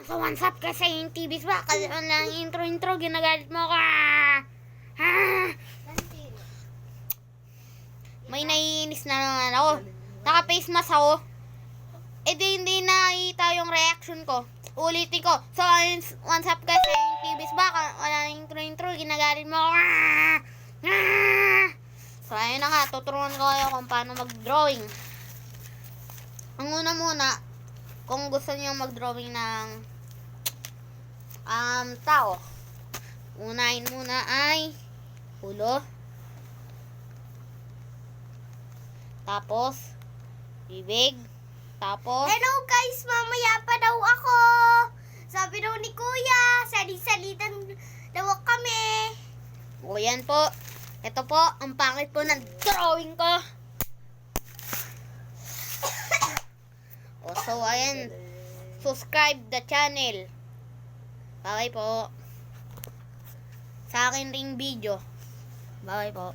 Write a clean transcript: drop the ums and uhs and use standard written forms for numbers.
So, what's up kasi yung TV's ba? Kasi lang intro, ginagalit mo ka. Ha? May naiinis na naman ako. Naka-face mask ako. Eh di hindi nakita yung reaction ko. Ulitin ko. So, what's up kasi yung TV's ba? Wala intro, ginagalit mo ka. So, ayun na nga. Tuturuan ko kayo kung paano mag-drawing. Ang una muna, kung gusto niyo mag-drawing ng tao, unahin muna ay ulo, tapos bibig, tapos Hello guys, mamaya pa daw ako. Sabi daw ni Kuya, sali-salitan daw kami. o yan po. Ito po, ang pangit po ng drawing ko. O so, ayan. Subscribe the channel. Bye po. Sa akin ring video. Bye po.